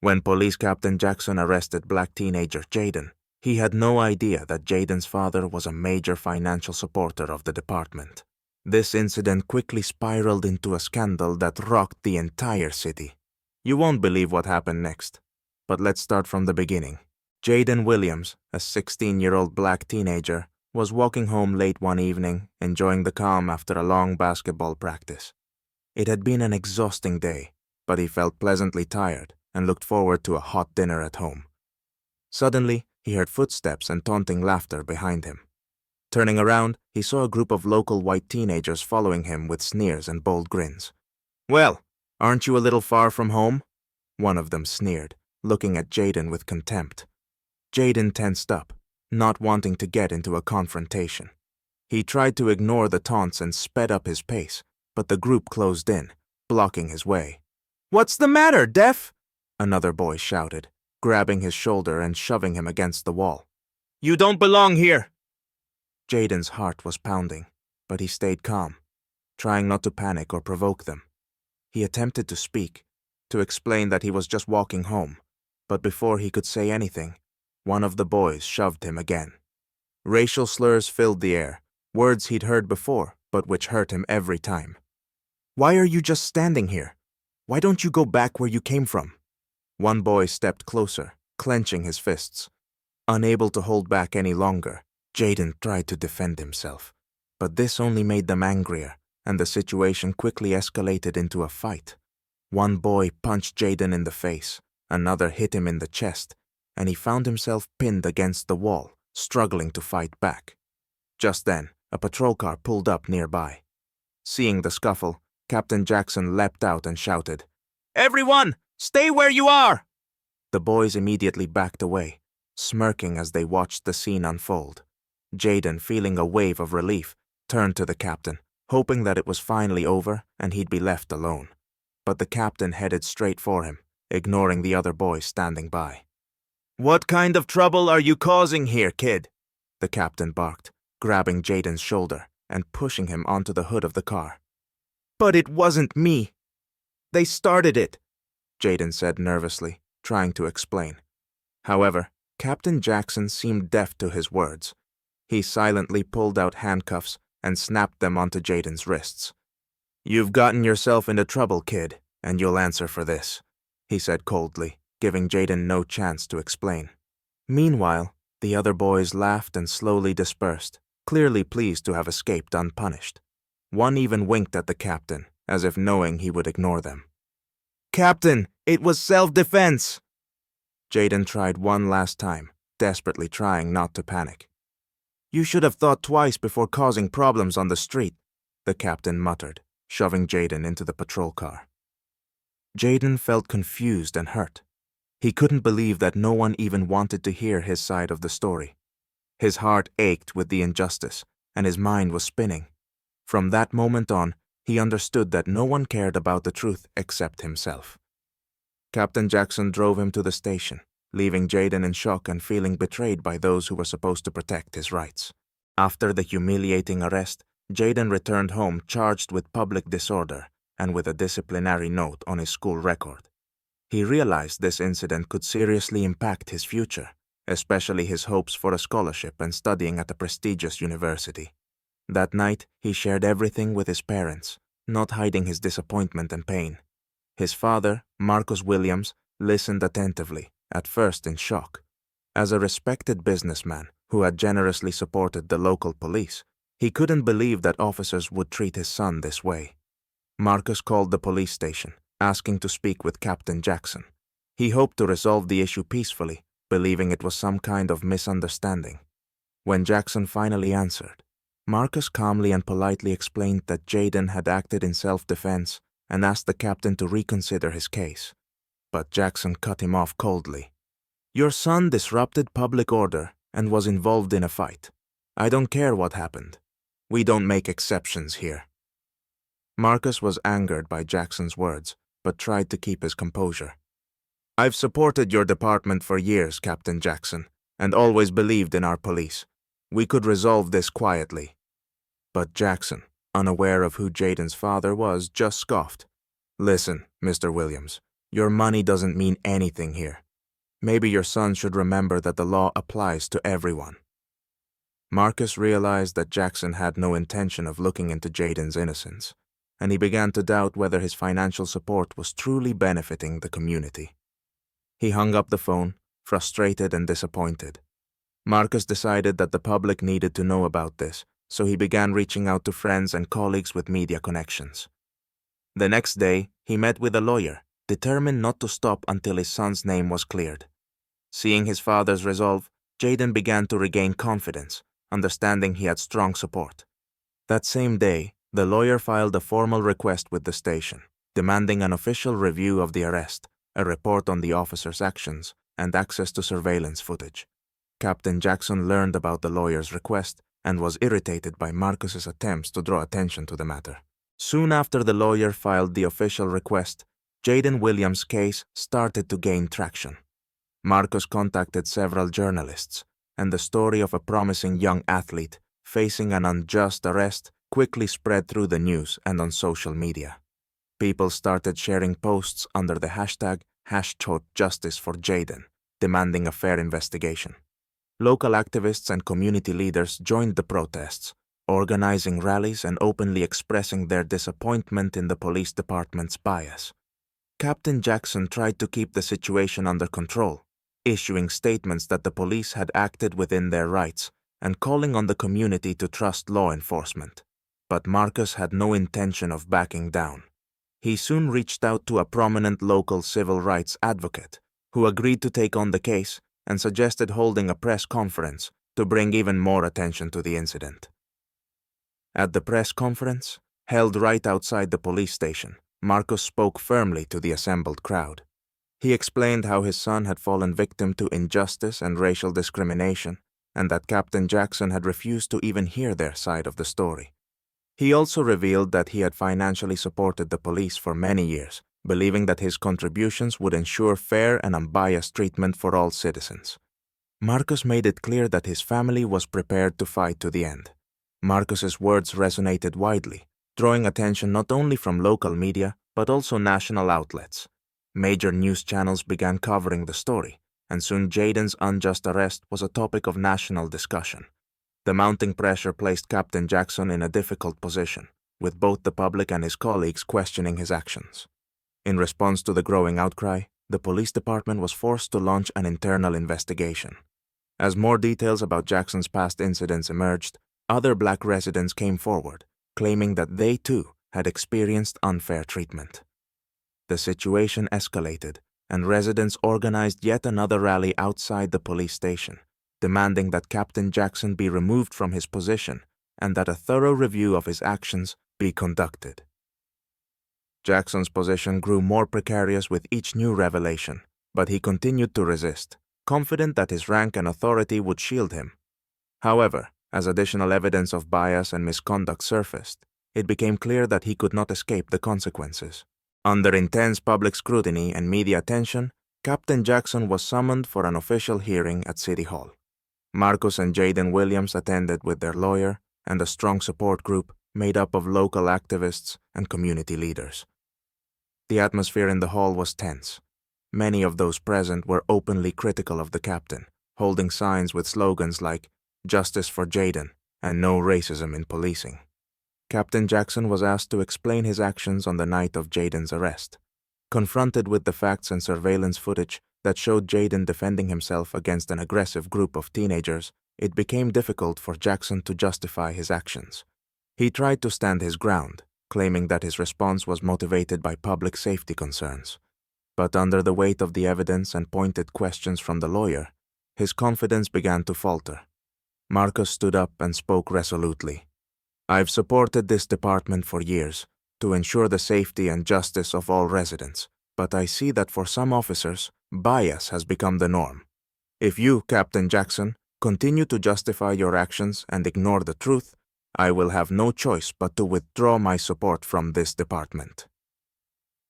When Police Captain Jackson arrested black teenager Jaden, he had no idea that Jaden's father was a major financial supporter of the department. This incident quickly spiraled into a scandal that rocked the entire city. You won't believe what happened next, but let's start from the beginning. Jaden Williams, a 16-year-old black teenager, was walking home late one evening, enjoying the calm after a long basketball practice. It had been an exhausting day, but he felt pleasantly tired and looked forward to a hot dinner at home. Suddenly, he heard footsteps and taunting laughter behind him. Turning around, he saw a group of local white teenagers following him with sneers and bold grins. "Well, aren't you a little far from home?" one of them sneered, looking at Jaden with contempt. Jaden tensed up, not wanting to get into a confrontation. He tried to ignore the taunts and sped up his pace, but the group closed in, blocking his way. "What's the matter, deaf?" another boy shouted, grabbing his shoulder and shoving him against the wall. "You don't belong here!" Jaden's heart was pounding, but he stayed calm, trying not to panic or provoke them. He attempted to speak, to explain that he was just walking home, but before he could say anything, one of the boys shoved him again. Racial slurs filled the air, words he'd heard before, but which hurt him every time. "Why are you just standing here? Why don't you go back where you came from?" One boy stepped closer, clenching his fists. Unable to hold back any longer, Jaden tried to defend himself, but this only made them angrier, and the situation quickly escalated into a fight. One boy punched Jaden in the face, another hit him in the chest, and he found himself pinned against the wall, struggling to fight back. Just then, a patrol car pulled up nearby. Seeing the scuffle, Captain Jackson leapt out and shouted, "Everyone, stay where you are!" The boys immediately backed away, smirking as they watched the scene unfold. Jaden, feeling a wave of relief, turned to the captain, hoping that it was finally over and he'd be left alone. But the captain headed straight for him, ignoring the other boys standing by. "What kind of trouble are you causing here, kid?" the captain barked, grabbing Jaden's shoulder and pushing him onto the hood of the car. "But it wasn't me. They started it," Jaden said nervously, trying to explain. However, Captain Jackson seemed deaf to his words. He silently pulled out handcuffs and snapped them onto Jaden's wrists. "You've gotten yourself into trouble, kid, and you'll answer for this," he said coldly, giving Jaden no chance to explain. Meanwhile, the other boys laughed and slowly dispersed, clearly pleased to have escaped unpunished. One even winked at the captain, as if knowing he would ignore them. "Captain, it was self-defense!" Jaden tried one last time, desperately trying not to panic. "You should have thought twice before causing problems on the street," the captain muttered, shoving Jaden into the patrol car. Jaden felt confused and hurt. He couldn't believe that no one even wanted to hear his side of the story. His heart ached with the injustice, and his mind was spinning. From that moment on, he understood that no one cared about the truth except himself. Captain Jackson drove him to the station, leaving Jaden in shock and feeling betrayed by those who were supposed to protect his rights. After the humiliating arrest, Jaden returned home charged with public disorder and with a disciplinary note on his school record. He realized this incident could seriously impact his future, especially his hopes for a scholarship and studying at a prestigious university. That night, he shared everything with his parents, not hiding his disappointment and pain. His father, Marcus Williams, listened attentively, at first in shock. As a respected businessman who had generously supported the local police, he couldn't believe that officers would treat his son this way. Marcus called the police station, asking to speak with Captain Jackson. He hoped to resolve the issue peacefully, believing it was some kind of misunderstanding. When Jackson finally answered, Marcus calmly and politely explained that Jaden had acted in self-defense and asked the captain to reconsider his case. But Jackson cut him off coldly. "Your son disrupted public order and was involved in a fight. I don't care what happened. We don't make exceptions here." Marcus was angered by Jackson's words, but tried to keep his composure. "I've supported your department for years, Captain Jackson, and always believed in our police. We could resolve this quietly." But Jackson, unaware of who Jaden's father was, just scoffed. "Listen, Mr. Williams, Your money doesn't mean anything here. Maybe your son should remember that the law applies to everyone." Marcus realized that Jackson had no intention of looking into Jaden's innocence, and he began to doubt whether his financial support was truly benefiting the community. He hung up the phone, frustrated and disappointed. Marcus decided that the public needed to know about this, so he began reaching out to friends and colleagues with media connections. The next day, he met with a lawyer, determined not to stop until his son's name was cleared. Seeing his father's resolve, Jaden began to regain confidence, understanding he had strong support. That same day, the lawyer filed a formal request with the station, demanding an official review of the arrest, a report on the officer's actions, and access to surveillance footage. Captain Jackson learned about the lawyer's request and was irritated by Marcus's attempts to draw attention to the matter. Soon after the lawyer filed the official request, Jaden Williams' case started to gain traction. Marcus contacted several journalists, and the story of a promising young athlete facing an unjust arrest quickly spread through the news and on social media. People started sharing posts under the hashtag #JusticeForJaden, demanding a fair investigation. Local activists and community leaders joined the protests, organizing rallies and openly expressing their disappointment in the police department's bias. Captain Jackson tried to keep the situation under control, issuing statements that the police had acted within their rights and calling on the community to trust law enforcement. But Marcus had no intention of backing down. He soon reached out to a prominent local civil rights advocate, who agreed to take on the case and suggested holding a press conference to bring even more attention to the incident. At the press conference, held right outside the police station, Marcus spoke firmly to the assembled crowd. He explained how his son had fallen victim to injustice and racial discrimination, and that Captain Jackson had refused to even hear their side of the story. He also revealed that he had financially supported the police for many years, believing that his contributions would ensure fair and unbiased treatment for all citizens. Marcus made it clear that his family was prepared to fight to the end. Marcus's words resonated widely, drawing attention not only from local media, but also national outlets. Major news channels began covering the story, and soon Jaden's unjust arrest was a topic of national discussion. The mounting pressure placed Captain Jackson in a difficult position, with both the public and his colleagues questioning his actions. In response to the growing outcry, the police department was forced to launch an internal investigation. As more details about Jackson's past incidents emerged, other black residents came forward, claiming that they too had experienced unfair treatment. The situation escalated, and residents organized yet another rally outside the police station, demanding that Captain Jackson be removed from his position and that a thorough review of his actions be conducted. Jackson's position grew more precarious with each new revelation, but he continued to resist, confident that his rank and authority would shield him. However, as additional evidence of bias and misconduct surfaced, it became clear that he could not escape the consequences. Under intense public scrutiny and media attention, Captain Jackson was summoned for an official hearing at City Hall. Marcus and Jaden Williams attended with their lawyer and a strong support group made up of local activists and community leaders. The atmosphere in the hall was tense. Many of those present were openly critical of the captain, holding signs with slogans like "Justice for Jaden" and "No racism in policing." Captain Jackson was asked to explain his actions on the night of Jaden's arrest. Confronted with the facts and surveillance footage that showed Jaden defending himself against an aggressive group of teenagers, it became difficult for Jackson to justify his actions. He tried to stand his ground, claiming that his response was motivated by public safety concerns. But under the weight of the evidence and pointed questions from the lawyer, his confidence began to falter. Marcus stood up and spoke resolutely. "I've supported this department for years to ensure the safety and justice of all residents, but I see that for some officers, bias has become the norm. If you, Captain Jackson, continue to justify your actions and ignore the truth, I will have no choice but to withdraw my support from this department."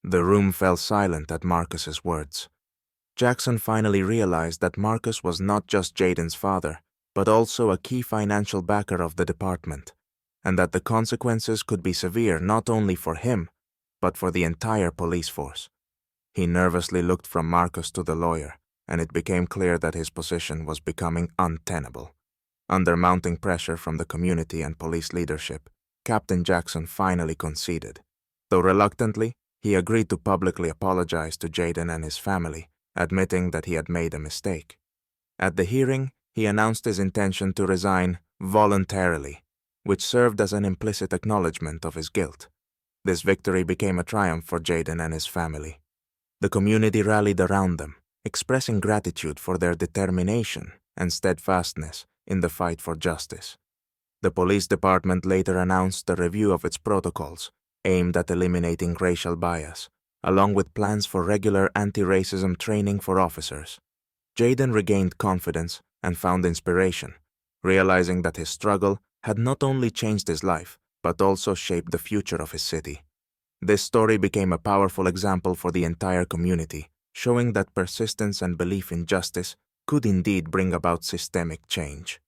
The room fell silent at Marcus's words. Jackson finally realized that Marcus was not just Jaden's father, but also a key financial backer of the department, and that the consequences could be severe not only for him, but for the entire police force. He nervously looked from Marcus to the lawyer, and it became clear that his position was becoming untenable. Under mounting pressure from the community and police leadership, Captain Jackson finally conceded. Though reluctantly, he agreed to publicly apologize to Jaden and his family, admitting that he had made a mistake. At the hearing, he announced his intention to resign voluntarily, which served as an implicit acknowledgement of his guilt. This victory became a triumph for Jaden and his family. The community rallied around them, expressing gratitude for their determination and steadfastness in the fight for justice. The police department later announced a review of its protocols aimed at eliminating racial bias, along with plans for regular anti-racism training for officers. Jaden regained confidence and found inspiration, realizing that his struggle had not only changed his life, but also shaped the future of his city. This story became a powerful example for the entire community, showing that persistence and belief in justice could indeed bring about systemic change.